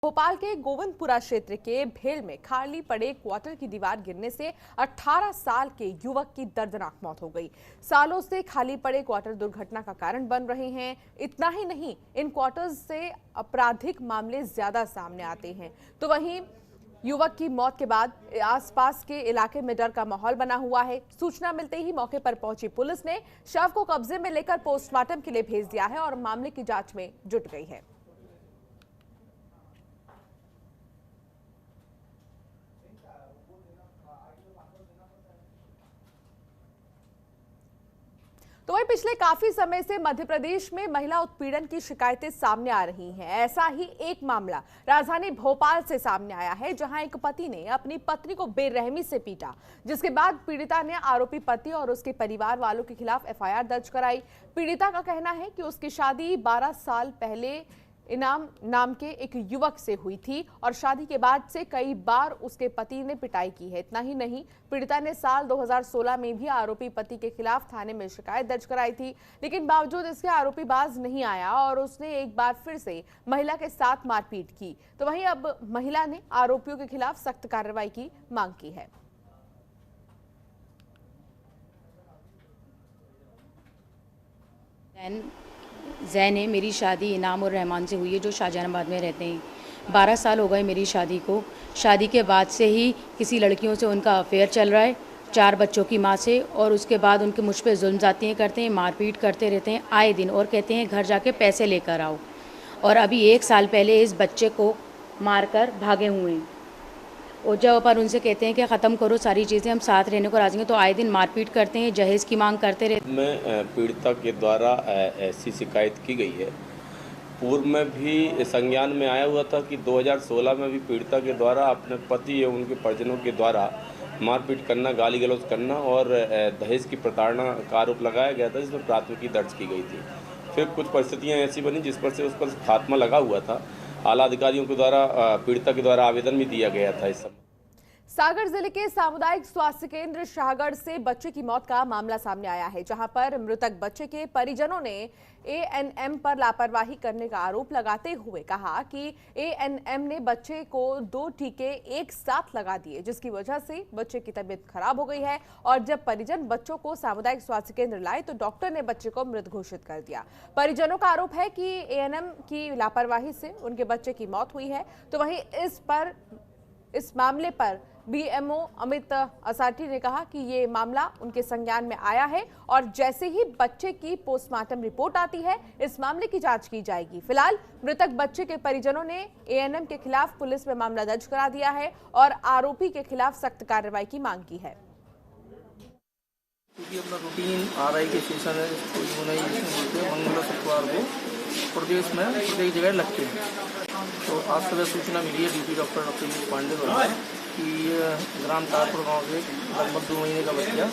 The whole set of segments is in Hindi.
भोपाल के गोविंदपुरा क्षेत्र के भेल में खाली पड़े क्वार्टर की दीवार गिरने से 18 साल के युवक की दर्दनाक मौत हो गई। सालों से खाली पड़े क्वार्टर दुर्घटना का कारण बन रहे हैं। इतना ही नहीं, इन क्वार्टर्स से आपराधिक मामले ज्यादा सामने आते हैं। तो वहीं युवक की मौत के बाद आसपास के इलाके में डर का माहौल बना हुआ है। सूचना मिलते ही मौके पर पहुंची पुलिस ने शव को कब्जे में लेकर पोस्टमार्टम के लिए भेज दिया है और मामले की जांच में जुट गई है। तो वहीं पिछले काफी समय से मध्य प्रदेश में महिला उत्पीड़न की शिकायतें सामने आ रही हैं। ऐसा ही एक मामला राजधानी भोपाल से सामने आया है, जहां एक पति ने अपनी पत्नी को बेरहमी से पीटा, जिसके बाद पीड़िता ने आरोपी पति और उसके परिवार वालों के खिलाफ एफआईआर दर्ज कराई। पीड़िता का कहना है कि उसकी शादी 12 साल पहले इनाम नाम के एक युवक से हुई थी और शादी के बाद से कई बार उसके पति ने पिटाई की है। इतना ही नहीं, पीड़िता ने साल 2016 में भी आरोपी पति के खिलाफ थाने में शिकायत दर्ज कराई थी, लेकिन बावजूद इसके आरोपी बाज नहीं आया और उसने एक बार फिर से महिला के साथ मारपीट की। तो वहीं अब महिला ने आरोपियों के खिलाफ सख्त कार्रवाई की मांग की है। जैन है, मेरी शादी इनाम और रहमान से हुई है, जो शाहजहानाबाद में रहते हैं। 12 साल हो गए मेरी शादी को। शादी के बाद से ही किसी लड़कियों से उनका अफेयर चल रहा है, 4 बच्चों की माँ से, और उसके बाद उनके मुझ पे जुल्म ज़ातियाँ करते हैं, मारपीट करते रहते हैं आए दिन, और कहते हैं घर जाके पैसे लेकर आओ। और अभी 1 साल पहले इस बच्चे को मारकर भागे हुए हैं। और जब अपन उनसे कहते हैं कि ख़त्म करो सारी चीज़ें, हम साथ रहने को राजी हैं, तो आए दिन मारपीट करते हैं, जहेज़ की मांग करते रहते हैं। में पीड़िता के द्वारा ऐसी शिकायत की गई है। पूर्व में भी संज्ञान में आया हुआ था कि 2016 में भी पीड़िता के द्वारा अपने पति एवं उनके परिजनों के द्वारा मारपीट करना, गाली गलौज करना और दहेज की प्रताड़ना का आरोप लगाया गया था, जिसमें प्राथमिकी दर्ज की गई थी। फिर कुछ परिस्थितियाँ ऐसी बनी जिस पर से उस पर खात्मा लगा हुआ था। आला अधिकारियों के द्वारा पीड़िता के द्वारा आवेदन भी दिया गया था। इस समय सागर जिले के सामुदायिक स्वास्थ्य केंद्र शाहगढ़ से बच्चे की मौत का मामला सामने आया है, जहां पर मृतक बच्चे के परिजनों ने एएनएम पर लापरवाही करने का आरोप लगाते हुए कहा कि एएनएम ने बच्चे को 2 टीके एक साथ लगा दिए, जिसकी वजह से बच्चे की तबीयत खराब हो गई है। और जब परिजन बच्चों को सामुदायिक स्वास्थ्य केंद्र लाए तो डॉक्टर ने बच्चे को मृत घोषित कर दिया। परिजनों का आरोप है कि एएनएम की लापरवाही से उनके बच्चे की मौत हुई है। तो वहीं इस मामले पर बीएमओ अमित असाटी ने कहा कि ये मामला उनके संज्ञान में आया है और जैसे ही बच्चे की पोस्टमार्टम रिपोर्ट आती है, इस मामले की जांच की जाएगी। फिलहाल मृतक बच्चे के परिजनों ने एएनएम के खिलाफ पुलिस में मामला दर्ज करा दिया है और आरोपी के खिलाफ सख्त कार्रवाई की मांग की है। क्योंकि अपना रूटीन आरआई के सेशन है, मंगल शुक्रवार को प्रदेश में प्रत्येक जगह लगते हैं। तो आज सुबह सूचना मिली है ड्यूटी डॉक्टर पांडे द्वारा कि ग्राम तारपुर गांव से लगभग 2 महीने का बच्चा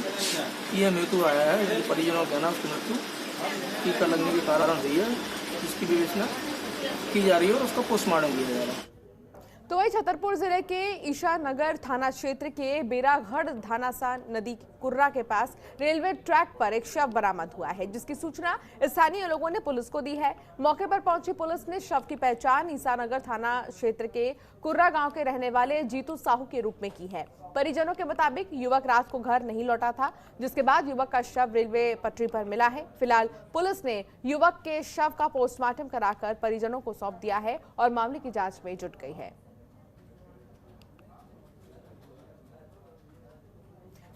यह मृत्यु आया है। परिजनों का कहना उसकी मृत्यु टीका लगने के कारण हुई है, जिसकी विवेचना की जा रही है और उसका पोस्टमार्टम किया जा रहा है। तो वही छतरपुर जिले के ईशानगर थाना क्षेत्र के बेरागढ़ धानासा नदी कुर्रा के पास रेलवे ट्रैक पर एक शव बरामद हुआ है, जिसकी सूचना स्थानीय लोगों ने पुलिस को दी है। मौके पर पहुंची पुलिस ने शव की पहचान ईशानगर थाना क्षेत्र के कुर्रा गांव के रहने वाले जीतू साहू के रूप में की है। परिजनों के मुताबिक युवक रात को घर नहीं लौटा था, जिसके बाद युवक का शव रेलवे पटरी पर मिला है। फिलहाल पुलिस ने युवक के शव का पोस्टमार्टम कराकर परिजनों को सौंप दिया है और मामले की जांच में जुट गई है।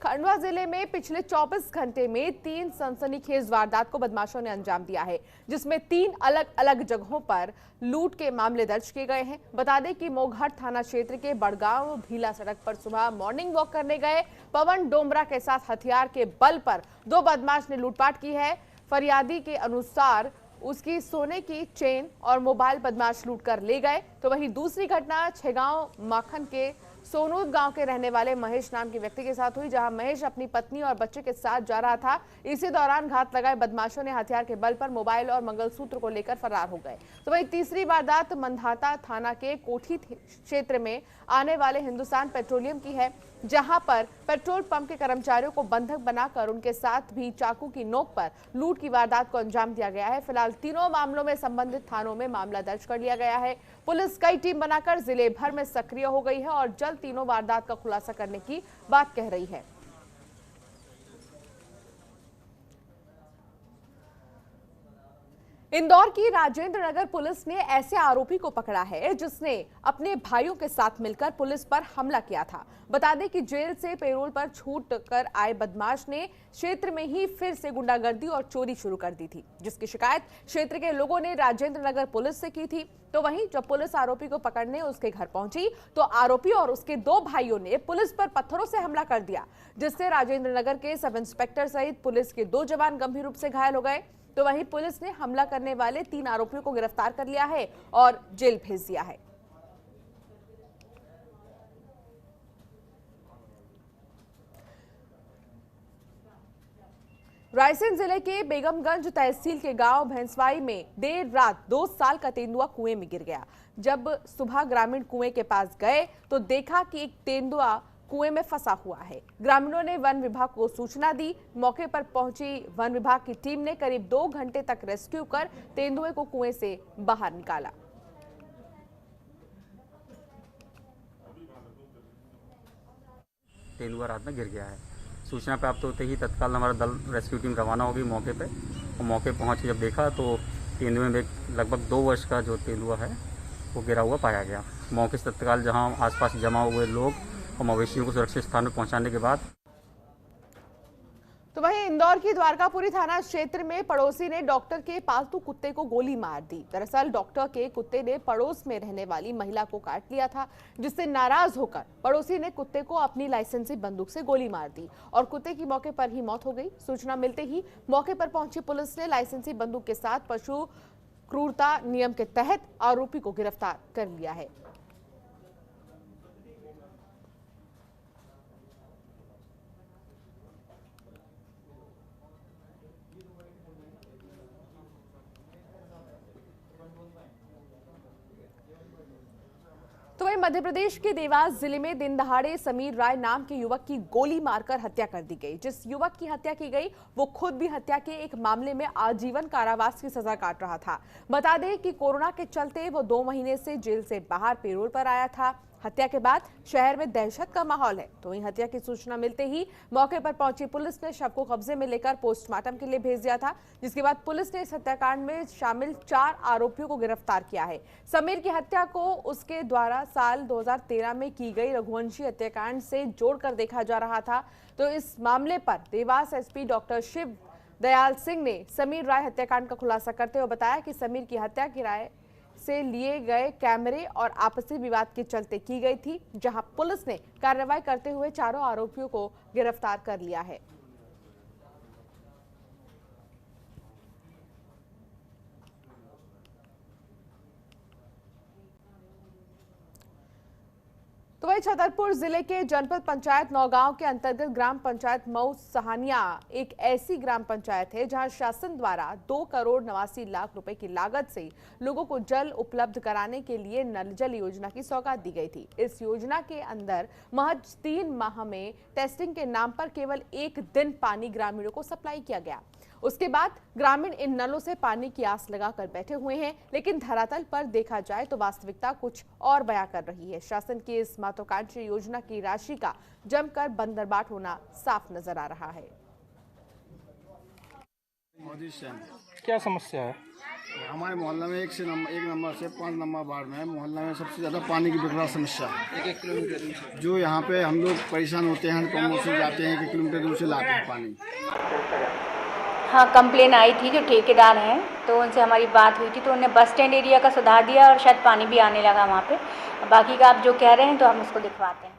खंडवा जिले में पिछले 24 घंटे में 3 सनसनीखेज वारदात को बदमाशों ने अंजाम दिया है, जिसमें 3 अलग अलग जगहों पर लूट के मामले दर्ज किए गए हैं। बता दें कि मोघट थाना क्षेत्र के बड़गांव भीला सड़क पर सुबह मॉर्निंग वॉक करने गए पवन डोमरा के साथ हथियार के बल पर 2 बदमाश ने लूटपाट की है। फरियादी के अनुसार उसकी सोने की चेन और मोबाइल बदमाश लूट कर ले गए। तो वहीं दूसरी घटना छेगांव माखन के सोनूद गांव के रहने वाले महेश नाम के व्यक्ति के साथ हुई, जहां महेश अपनी पत्नी और बच्चे के साथ जा रहा था। इसी दौरान घात लगाए बदमाशों ने हथियार के बल पर मोबाइल और मंगलसूत्र को लेकर फरार हो गए। तो वहीं तीसरी वारदात मंधाता थाना के कोठी क्षेत्र में आने वाले हिंदुस्तान पेट्रोलियम की है, जहां पर पेट्रोल पंप के कर्मचारियों को बंधक बनाकर उनके साथ भी चाकू की नोक पर लूट की वारदात को अंजाम दिया गया है। फिलहाल तीनों मामलों में संबंधित थानों में मामला दर्ज कर लिया गया है। पुलिस कई टीम बनाकर जिले भर में सक्रिय हो गई है और जल्द तीनों वारदात का खुलासा करने की बात कह रही है। इंदौर की राजेंद्र नगर पुलिस ने ऐसे आरोपी को पकड़ा है जिसने अपने भाइयों के साथ मिलकर पुलिस पर हमला किया था। बता दें कि जेल से पेरोल पर छूट कर आए बदमाश ने क्षेत्र में ही फिर से गुंडागर्दी और चोरी शुरू कर दी थी, जिसकी शिकायत क्षेत्र के लोगों ने राजेंद्र नगर पुलिस से की थी। तो वहीं जब पुलिस आरोपी को पकड़ने उसके घर पहुंची तो आरोपी और उसके 2 भाइयों ने पुलिस पर पत्थरों से हमला कर दिया, जिससे राजेंद्र नगर के सब इंस्पेक्टर सहित पुलिस के 2 जवान गंभीर रूप से घायल हो गए। तो वहीं पुलिस ने हमला करने वाले 3 आरोपियों को गिरफ्तार कर लिया है और जेल भेज दिया है। रायसेन जिले के बेगमगंज तहसील के गांव भैंसवाई में देर रात 2 साल का तेंदुआ कुएं में गिर गया। जब सुबह ग्रामीण कुएं के पास गए तो देखा कि एक तेंदुआ कुएं में फंसा हुआ है। ग्रामीणों ने वन विभाग को सूचना दी। मौके पर पहुंची वन विभाग की टीम ने करीब 2 घंटे तक रेस्क्यू कर तेंदुए को कुएं से बाहर निकाला। तेंदुआ रात में गिर गया है। सूचना प्राप्त होते ही तत्काल हमारा दल रेस्क्यू टीम रवाना हो गई मौके पे, और मौके पहुंच जब देखा तो तेंदुए में लगभग 2 वर्ष का जो तेंदुआ है वो गिरा हुआ पाया गया। मौके से तत्काल जहां आसपास जमा हुए लोग और मवेशियों को सुरक्षित स्थान पर पहुंचाने के बाद। तो वहीं इंदौर की द्वारकापुरी थाना क्षेत्र में पड़ोसी ने डॉक्टर के पालतू कुत्ते को गोली मार दी। दरअसल डॉक्टर के कुत्ते ने पड़ोस में रहने वाली महिला को काट लिया था, जिससे नाराज होकर पड़ोसी ने कुत्ते को अपनी लाइसेंसी बंदूक से गोली मार दी और कुत्ते की मौके पर ही मौत हो गई। सूचना मिलते ही मौके पर पहुंची पुलिस ने लाइसेंसी बंदूक के साथ पशु क्रूरता नियम के तहत आरोपी को गिरफ्तार कर लिया है। तो वहीं मध्य प्रदेश के देवास जिले में दिन दहाड़े समीर राय नाम के युवक की गोली मारकर हत्या कर दी गई। जिस युवक की हत्या की गई वो खुद भी हत्या के एक मामले में आजीवन कारावास की सजा काट रहा था। बता दें कि कोरोना के चलते वो 2 महीने से जेल से बाहर पेरोल पर आया था। हत्या के बाद शहर में दहशत का माहौल है। तो वहीं हत्या की सूचना मिलते ही मौके पर पहुंची पुलिस ने शव को कब्जे में लेकर पोस्टमार्टम के लिए भेज दिया था, जिसके बाद पुलिस ने इस हत्याकांड में शामिल 4 आरोपियों को गिरफ्तार किया है। समीर की हत्या को उसके द्वारा साल 2013 में की गई रघुवंशी हत्याकांड से जोड़कर देखा जा रहा था। तो इस मामले पर देवास एसपी डॉक्टर शिव दयाल सिंह ने समीर राय हत्याकांड का खुलासा करते हुए बताया कि समीर की हत्या की राय से लिए गए कैमरे और आपसी विवाद के चलते की गई थी, जहां पुलिस ने कार्रवाई करते हुए 4 आरोपियों को गिरफ्तार कर लिया है। तो वही छतरपुर जिले के जनपद पंचायत नौगांव के अंतर्गत ग्राम पंचायत मऊ सहानिया एक ऐसी ग्राम पंचायत है जहां शासन द्वारा 2 करोड़ 89 लाख रुपए की लागत से लोगों को जल उपलब्ध कराने के लिए नल जल योजना की सौगात दी गई थी। इस योजना के अंदर महज 3 माह में टेस्टिंग के नाम पर केवल 1 दिन पानी ग्रामीणों को सप्लाई किया गया। उसके बाद ग्रामीण इन नलों से पानी की आस लगाकर बैठे हुए हैं, लेकिन धरातल पर देखा जाए तो वास्तविकता कुछ और बयां कर रही है। शासन की इस महत्वाकांक्षी योजना की राशि का जमकर बंदरबाट होना साफ नजर आ रहा है। क्या समस्या है? हमारे मोहल्ला में 1 नंबर से 5 नंबर वार्ड में मोहल्ला में सबसे ज़्यादा पानी की विकराल समस्या है। 1 किलोमीटर जो यहाँ पे हम लोग परेशान होते हैं, कमों से जाते हैं 1 किलोमीटर दूर से लाते हैं पानी। हाँ, कंप्लेन आई थी जो ठेकेदार हैं, तो उनसे हमारी बात हुई थी, तो उन्होंने बस स्टैंड एरिया का सुधार दिया और शायद पानी भी आने लगा वहाँ पे। बाकी का आप जो कह रहे हैं तो हम उसको दिखवाते हैं।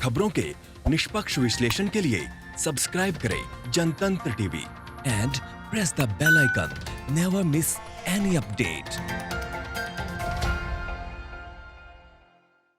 खबरों के निष्पक्ष विश्लेषण के लिए सब्सक्राइब करें Jantantra TV and press the bell icon. Never miss any update.